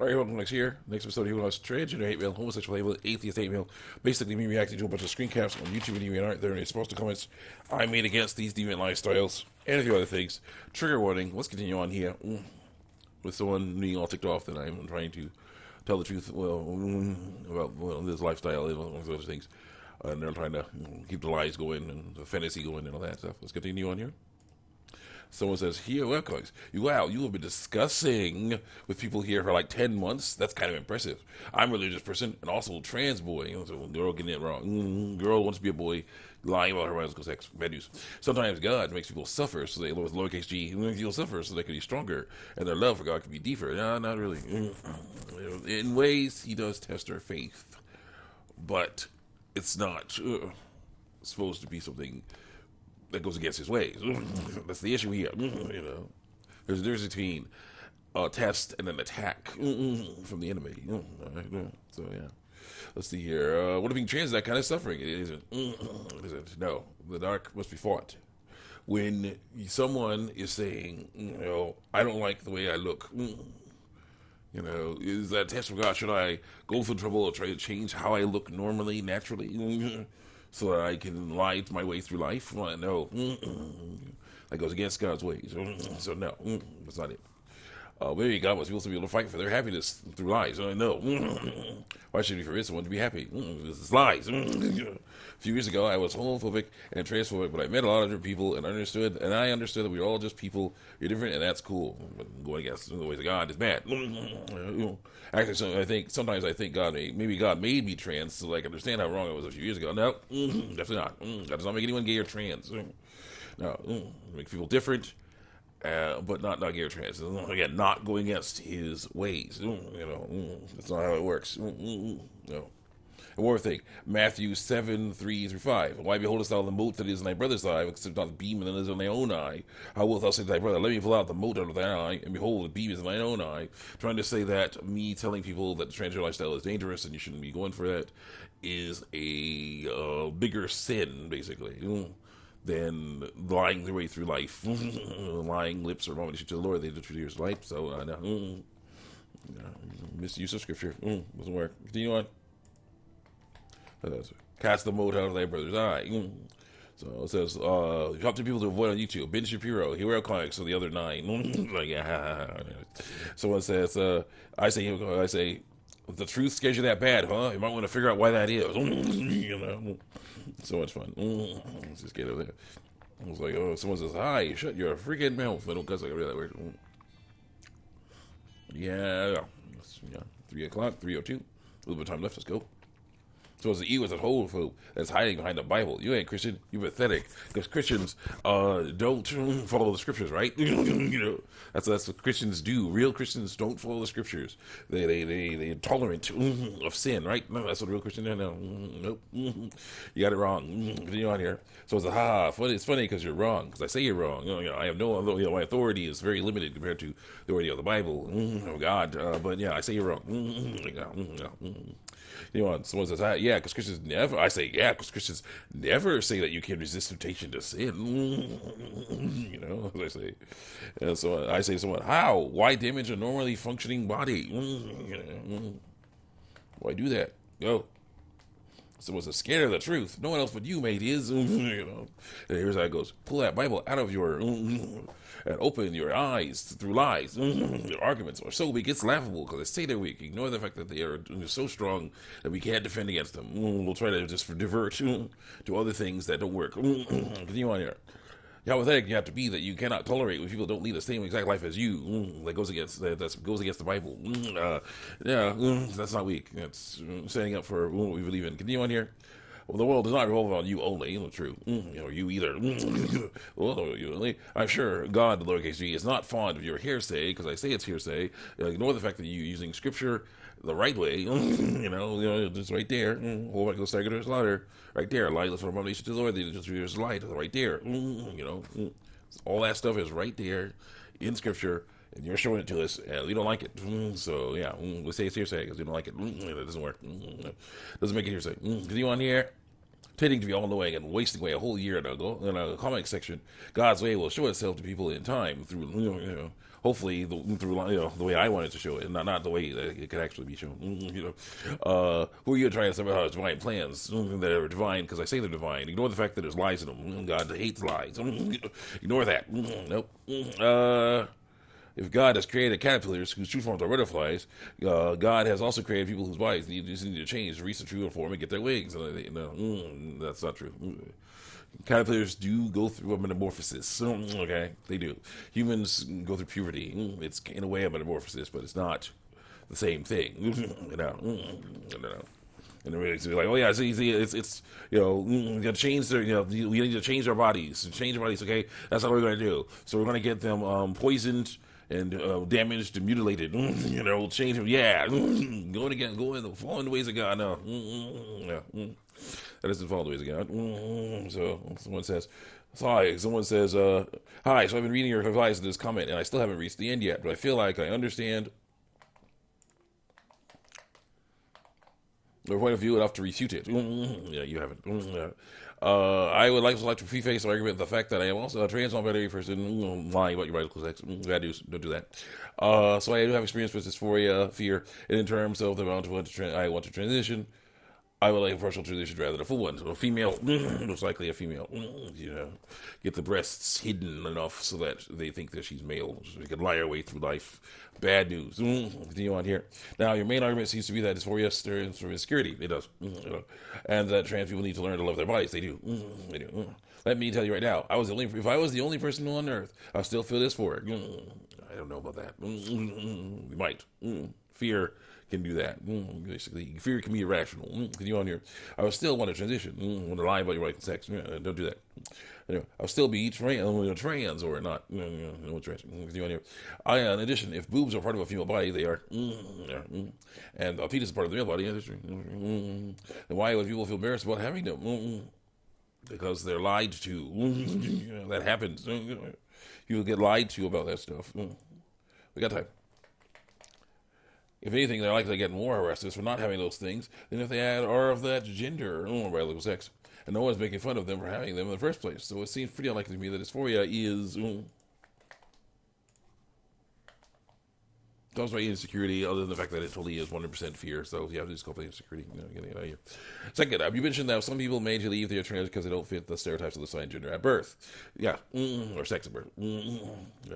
All right, welcome next year. Next episode here was transgender hate mail, homosexual hate mail, atheist hate mail. Basically, me reacting to a bunch of screen caps on YouTube and DeviantArt. There are response to comments I made against these deviant lifestyles and a few other things. Trigger warning. Let's continue on here with someone being all ticked off that I'm trying to tell the truth. About this lifestyle and all those things, and they're trying to keep the lies going and the fantasy going and all that stuff. Let's continue on here. Someone says, here, welcome. Wow, you have been discussing with people here for like 10 months? That's kind of impressive. I'm a religious person and also a trans boy. So girl getting it wrong. Girl wants to be a boy, lying about her biological sex. Bad news. Sometimes God makes people suffer, so they, with lowercase g, makes people suffer so they can be stronger, and their love for God can be deeper. No, not really. In ways, he does test our faith, but it's not supposed to be something that goes against his ways. That's the issue here. There's a difference between a test and an attack from the enemy. So yeah, let's see here. What if being trans is that kind of suffering? It isn't. It isn't. No, the dark must be fought. When someone is saying, I don't like the way I look. Is that a test from God? Should I go through trouble or try to change how I look normally, naturally? So that I can lie my way through life? Well, no. That goes against God's ways. So no, that's not it. Maybe God was supposed to be able to fight for their happiness through lies. No. Why should we forbid someone to be happy? This is lies. A few years ago, I was homophobic and transphobic, but I met a lot of different people and I understood that we are all just people. You're different, and that's cool. But going against the ways of God is bad. Actually, sometimes I think God made me trans so I can understand how wrong I was a few years ago. No, definitely not. God does not make anyone gay or trans. No, make people different. But not gay or trans. Again, not going against his ways. That's not how it works. No. And one more thing, Matthew 7:3-5. Why beholdest thou the mote that is in thy brother's eye, except not the beam that is in thy own eye? How wilt thou say to thy brother, let me pull out the mote out of thine eye, and behold, the beam is in thine own eye? Trying to say that me telling people that the transgender lifestyle is dangerous and you shouldn't be going for that is a bigger sin, basically, than lying their way through life. Lying lips are abomination to the Lord. They do to your life. So, misuse of scripture. Doesn't work. Continue on. Cast the mote out of thy brother's eye. So it says, help to people to avoid on YouTube. Ben Shapiro, Hero Comics, so the other 9. Like, someone says, I say, the truth scares you that bad, huh? You might want to figure out why that is. So much fun. Let's just get over there. I was like, someone says, hi, shut your freaking mouth. I don't cuss like I read that word. Yeah. 3 o'clock, 3:02. A little bit of time left, let's go. So the E was a whole folk that's hiding behind the Bible. You ain't Christian. You pathetic. Because Christians don't follow the scriptures, right? That's what Christians do. Real Christians don't follow the scriptures. They're tolerant of sin, right? No, that's what real Christians do. No, nope. You got it wrong. Continue on here. So it's it's funny because you're wrong. Because I say you're wrong. I have my authority is very limited compared to the authority of the Bible, of God. But yeah, I say you're wrong. Someone says, because Christians never, I say, because Christians never say that you can resist temptation to sin. As I say. And so I say to someone, how? Why damage a normally functioning body? Why do that? Go. Someone says, scared of the truth. No one else but you, mate, is. And here's how it goes. Pull that Bible out of your... and open your eyes through lies. Your arguments are so weak, it's laughable because they say they're weak. Ignore the fact that they are so strong that we can't defend against them. We'll try to just divert to other things that don't work. Continue on here. How pathetic you have to be that you cannot tolerate when people don't lead the same exact life as you. That goes against the Bible. That's not weak. That's standing up for what we believe in. Continue on here. Well, the world does not revolve on you only. True. You either. I'm sure God, the lowercase g, is not fond of your hearsay, because I say it's hearsay. Ignore the fact that you're using scripture the right way. It's right there. Hold back the stagger to slaughter. Right there. Light from abomination to the Lord. There's light right there. All that stuff is right there in scripture. And you're showing it to us, and we don't like it. So, yeah, we say it's hearsay because we don't like it. It doesn't work. Doesn't make it hearsay. Continue on here. Tending to be all-knowing and wasting away a whole year in a comic section. God's way will show itself to people in time through, hopefully through the way I wanted to show it, and not the way that it could actually be shown. Who are you trying to say about divine plans that are divine? Because I say they're divine. Ignore the fact that there's lies in them. God hates lies. Ignore that. Nope. If God has created caterpillars whose true forms are butterflies, God has also created people whose bodies need to change to reach the true form and get their wings. No, that's not true. Caterpillars do go through a metamorphosis. Okay, they do. Humans go through puberty. It's in a way a metamorphosis, but it's not the same thing. And it's like, oh yeah, see, it's we got to change their, we need to change our bodies, Okay, that's what we're going to do. So we're going to get them poisoned and damaged and mutilated. We'll change them. Yeah, going in the following the ways of God. No, that doesn't follow the ways of God. So someone says, hi. Someone says, hi. So I've been reading your replies to this comment, and I still haven't reached the end yet. But I feel like I understand their point of view enough to refute it. Yeah, you haven't. I would like to preface the argument with the fact that I am also a trans non-binary person. Lying about your biological sex. Bad news. Don't do that. So I do have experience with dysphoria, fear, and in terms of the amount of I want to transition, I would like a partial transition rather than a full one. So a female, most likely a female. Get the breasts hidden enough so that they think that she's male. So they can lie her way through life. Bad news. Continue on here. Now, your main argument seems to be that dysphoria stems from insecurity. It does. And that trans people need to learn to love their bodies. They do. They do. Let me tell you right now, if I was the only person on earth, I still feel dysphoria. I don't know about that. We might. Fear can do that. Basically, fear can be irrational. Continue on here. I would still want to transition. Want to lie about your right to sex. Don't do that. I'll still be trans or not. Continue on here. In addition, if boobs are part of a female body, they are. And a penis is part of the male body. Then why would people feel embarrassed about having them? Because they're lied to. That happens. People get lied to about that stuff. We got time. If anything, they're likely to get more arrested for not having those things than if they are of that gender or biological sex. And no one's making fun of them for having them in the first place. So it seems pretty unlikely to me that dysphoria is comes by insecurity, other than the fact that it totally is 100% fear. So yeah, just call it insecurity. Getting it out of here. Second, you mentioned that some people made you leave their trans because they don't fit the stereotypes of the assigned gender at birth. Yeah, or sex at birth. Yeah.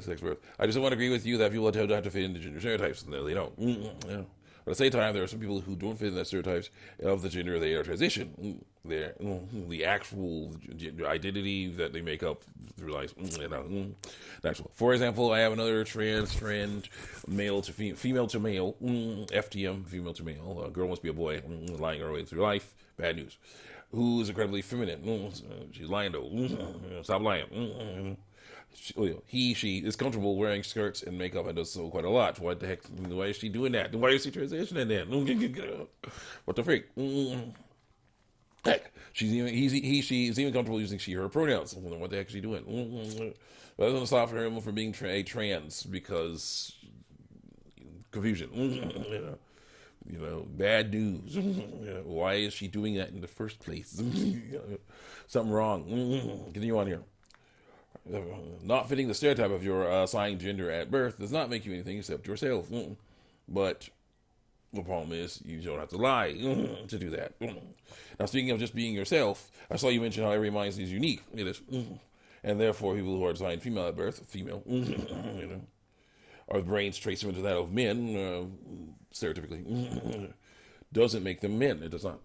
Sex birth. I just don't want to agree with you that people don't have to fit into gender stereotypes. No, they don't. But at the same time, there are some people who don't fit in that stereotypes of the gender they are transition. They're the actual gender identity that they make up through life. Natural. For example, I have another trans friend, male to female to male, FTM, female to male. A girl must be a boy, lying her way through life. Bad news. Who's incredibly feminine. She's lying though. Stop lying. She is comfortable wearing skirts and makeup and does so quite a lot. What the heck? Why is she doing that? Why is she transitioning then? What the freak? Heck, she is even comfortable using she, her pronouns. What the heck is she doing? That doesn't stop her from being trans because confusion. Bad news. Why is she doing that in the first place? Something wrong. Continue on here. Not fitting the stereotype of your assigned gender at birth does not make you anything except yourself. But the problem is you don't have to lie to do that. Now, speaking of just being yourself, I saw you mention how every mind is unique. It is. And therefore, people who are assigned female at birth, female, our brains trace them into that of men, stereotypically, doesn't make them men. It does not.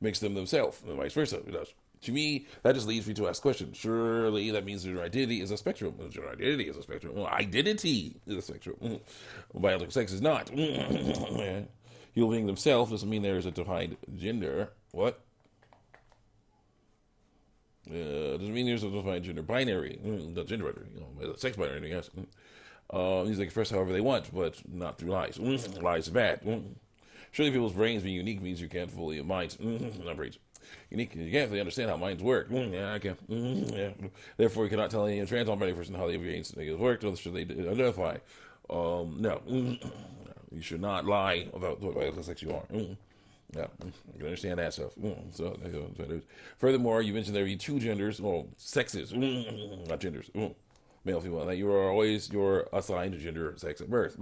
Makes them themselves, and vice versa. It does. To me, that just leads me to ask questions. Surely that means your identity is a spectrum. Your identity is a spectrum. Well, identity is a spectrum. Biological sex is not. Human being themselves doesn't mean there is a defined gender. What? Doesn't mean there's a defined gender binary. Not gender binary. Sex binary, yes. Means they can express however they want, but not through lies. Lies are bad. Surely people's brains being unique means you can't fully minds. Not brains. Unique. You can't really understand how minds work. Yeah, I can. Yeah. Therefore, you cannot tell any trans non-binary person how their brains work, nor should they identify. No. You should not lie about what sex you are. Yeah, you can understand that stuff. So, furthermore, you mentioned there be two genders, sexes, not genders. male, female. That you are always your assigned gender, sex at birth.